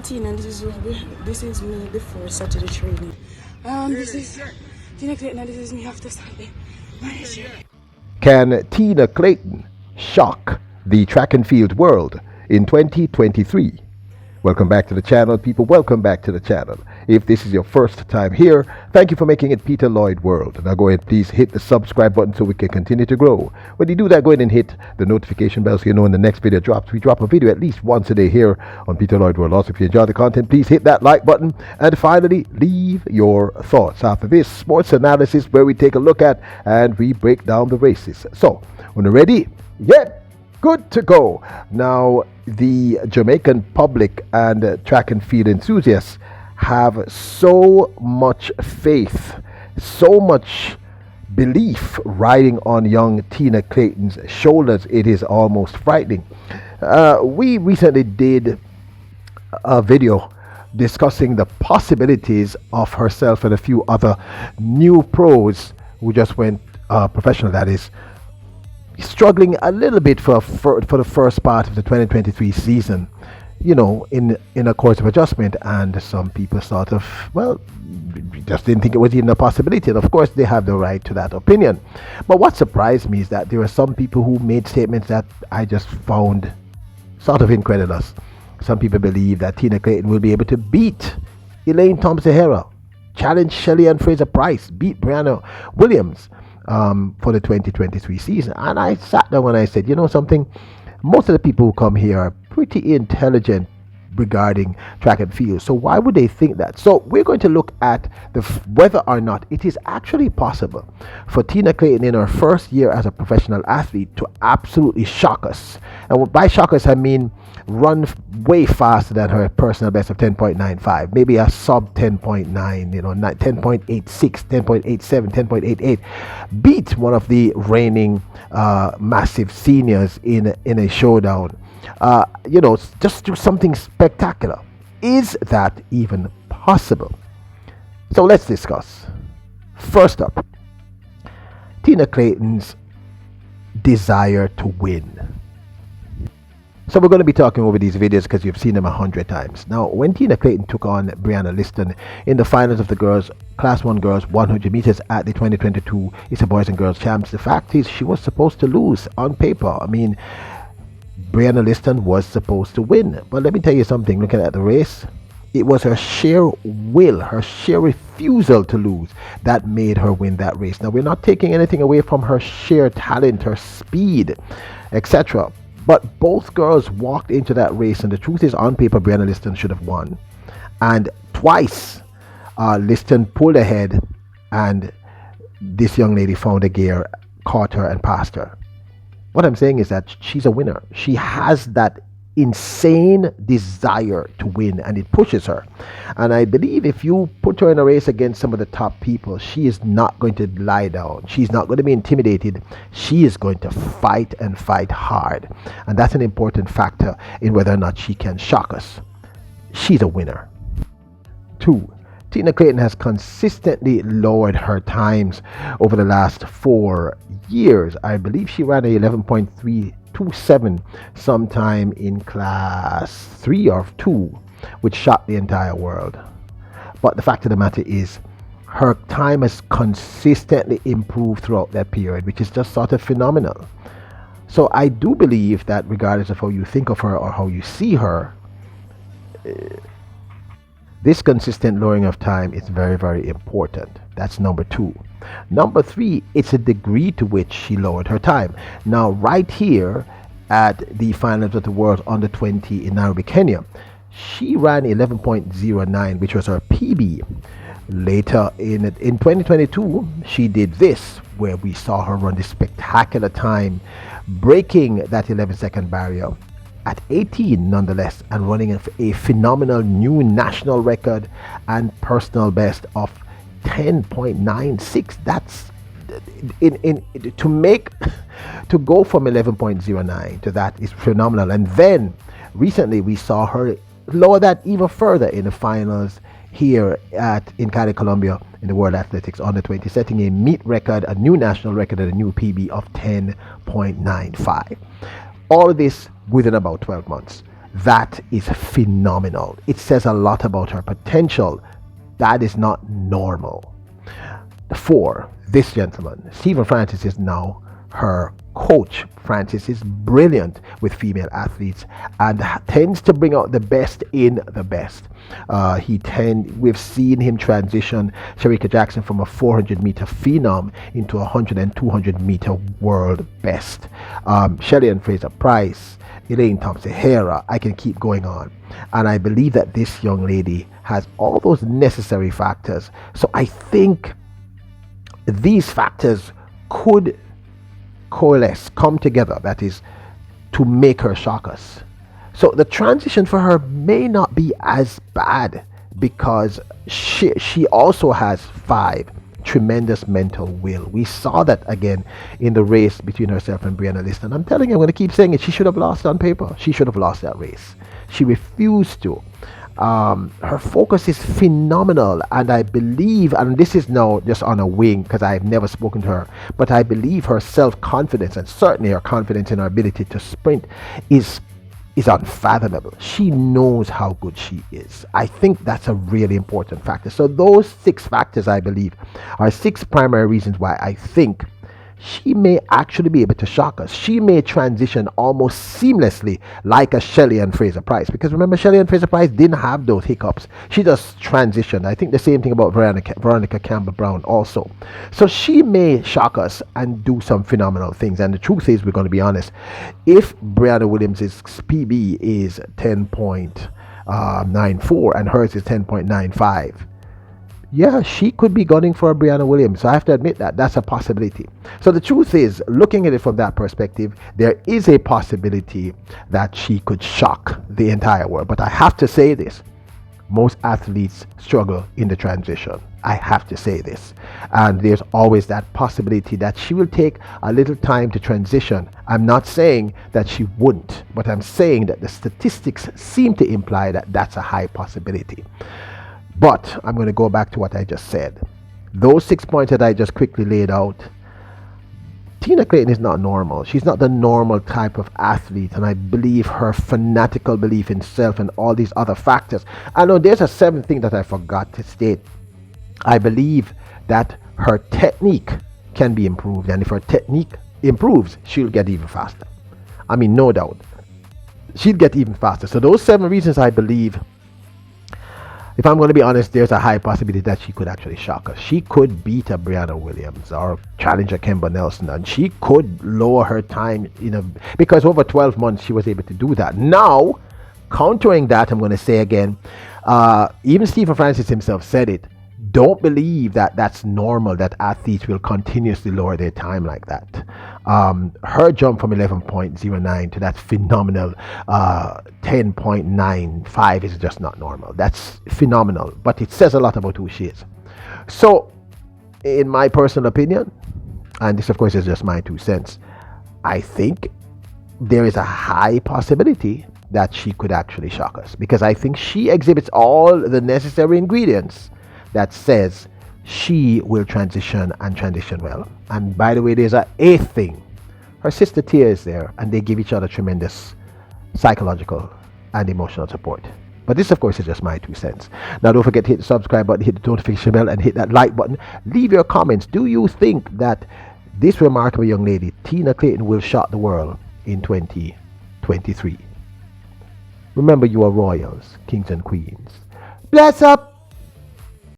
Tina, and this is me before Saturday training. This is Tina Clayton, and this is me after Sunday. Can Tina Clayton shock the track and field world in 2023? Welcome back to the channel, people. Welcome back to the channel. If this is your first time here, thank you for making it Peter Lloyd World. Now go ahead, please hit the subscribe button so we can continue to grow. When you do that, go ahead and hit the notification bell so you know when the next video drops. We drop a video at least once a day here on Peter Lloyd World. Also, if you enjoy the content, please hit that like button. And finally, leave your thoughts after this sports analysis where we take a look at and we break down the races. So, when you're ready, good to go. Now, the Jamaican public and track and field enthusiasts have so much faith, so much belief riding on young Tina Clayton's shoulders. It is almost frightening. We recently did a video discussing the possibilities of herself and a few other new pros who just went professional, that is, struggling a little bit for the first part of the 2023 season, you know, in a course of adjustment, and some people sort of, well, just didn't think it was even a possibility, and of course they have the right to that opinion. But what surprised me is that there were some people who made statements that I just found sort of incredulous. Some people believe that Tina Clayton will be able to beat Elaine Thompson-Herah, challenge Shelley and Fraser Price, beat Brianna Williams for the 2023 season. And I sat down and I said, you know something, most of the people who come here are pretty intelligent regarding track and field, so why would they think that? So we're going to look at whether or not it is actually possible for Tina Clayton in her first year as a professional athlete to absolutely shock us. And by shock us, I mean run way faster than her personal best of 10.95, maybe a sub 10.9, you know, 10.86, 10.87, 10.88, beat one of the reigning massive seniors in a showdown. You know, just do something spectacular. Is that even possible? So let's discuss. First up, Tina Clayton's desire to win. So we're going to be talking over these videos because you've seen them 100 times. Now, when Tina Clayton took on Brianna Liston in the finals of the girls, Class 1 girls 100 meters at the 2022 It's a Boys and Girls Champs, the fact is she was supposed to lose on paper. I mean, Brianna Liston was supposed to win. But let me tell you something, looking at the race, it was her sheer will, her sheer refusal to lose that made her win that race. Now, we're not taking anything away from her sheer talent, her speed, etc. But both girls walked into that race, and the truth is, on paper, Brianna Liston should have won. And twice, Liston pulled ahead, and this young lady found a gear, caught her, and passed her. What I'm saying is that she's a winner. She has that insane desire to win, and it pushes her. And I believe if you put her in a race against some of the top people, she is not going to lie down. She's not going to be intimidated. She is going to fight and fight hard. And that's an important factor in whether or not she can shock us. She's a winner. 2. Tina Clayton has consistently lowered her times over the last 4 years. I believe she ran a 11.327 sometime in class 3 or 2, which shocked the entire world. But the fact of the matter is, her time has consistently improved throughout that period, which is just sort of phenomenal. So I do believe that regardless of how you think of her or how you see her, this consistent lowering of time is very, very important. That's number 2. Number 3, it's a degree to which she lowered her time. Now, right here at the finals of the world under 20 in Nairobi, Kenya, she ran 11.09, which was her PB. Later in 2022, she did this, where we saw her run this spectacular time, breaking that 11-second barrier at 18 nonetheless, and running a phenomenal new national record and personal best of 10.96. That's to go from 11.09 to that is phenomenal. And then recently we saw her lower that even further in the finals here in Cali, Colombia, in the World Athletics under 20, setting a meet record, a new national record, and a new PB of 10.95. All of this within about 12 months. That is phenomenal. It says a lot about her potential. That is not normal. 4, this gentleman, Stephen Francis, is now her coach. Francis is brilliant with female athletes and tends to bring out the best in the best. We've seen him transition Shericka Jackson from a 400-meter phenom into a 100 and 200-meter world best. Shelly and Fraser Price, Elaine Thompson-Herah, I can keep going on. And I believe that this young lady has all those necessary factors. So I think these factors could coalesce, come together, that is, to make her shock us. So the transition for her may not be as bad because she also has 5 tremendous mental will. We saw that again in the race between herself and Brianna Liston. I'm telling you, I'm going to keep saying it. She should have lost on paper. She should have lost that race. She refused to. Her focus is phenomenal, and I believe, and this is now just on a wing because I've never spoken to her, but I believe her self-confidence and certainly her confidence in her ability to sprint is unfathomable. She knows how good she is. I think that's a really important factor. So those 6 factors, I believe, are 6 primary reasons why I think she may actually be able to shock us. She may transition almost seamlessly like a Shelly and Fraser Price. Because remember, Shelly and Fraser Price didn't have those hiccups. She just transitioned. I think the same thing about Veronica Campbell-Brown also. So she may shock us and do some phenomenal things. And the truth is, we're going to be honest, if Brianna Williams' PB is 10.94 and hers is 10.95, yeah, she could be gunning for Brianna Williams. So I have to admit that that's a possibility. So the truth is, looking at it from that perspective, there is a possibility that she could shock the entire world. But I have to say this. Most athletes struggle in the transition. I have to say this. And there's always that possibility that she will take a little time to transition. I'm not saying that she wouldn't, but I'm saying that the statistics seem to imply that that's a high possibility. But I'm going to go back to what I just said. Those 6 points that I just quickly laid out, Tina Clayton is not normal. She's not the normal type of athlete. And I believe her fanatical belief in self and all these other factors. I know there's a 7th thing that I forgot to state. I believe that her technique can be improved. And if her technique improves, she'll get even faster. I mean, no doubt. She'll get even faster. So those 7 reasons, I believe, if I'm going to be honest, there's a high possibility that she could actually shock us. She could beat a Brianna Williams or challenge a Kemba Nelson, and she could lower her time because over 12 months she was able to do that. Now, countering that, I'm going to say again, even Stephen Francis himself said it. Don't believe that that's normal, that athletes will continuously lower their time like that. Her jump from 11.09 to that phenomenal 10.95 is just not normal. That's phenomenal, but it says a lot about who she is. So, in my personal opinion, and this of course is just my 2 cents, I think there is a high possibility that she could actually shock us, because I think she exhibits all the necessary ingredients that says she will transition and transition well. And by the way, there's a 8th thing. Her sister Tia is there, and they give each other tremendous psychological and emotional support. But this, of course, is just my 2 cents. Now, don't forget to hit the subscribe button, hit the notification bell, and hit that like button. Leave your comments. Do you think that this remarkable young lady, Tina Clayton, will shock the world in 2023? Remember, you are royals, kings and queens. Bless up!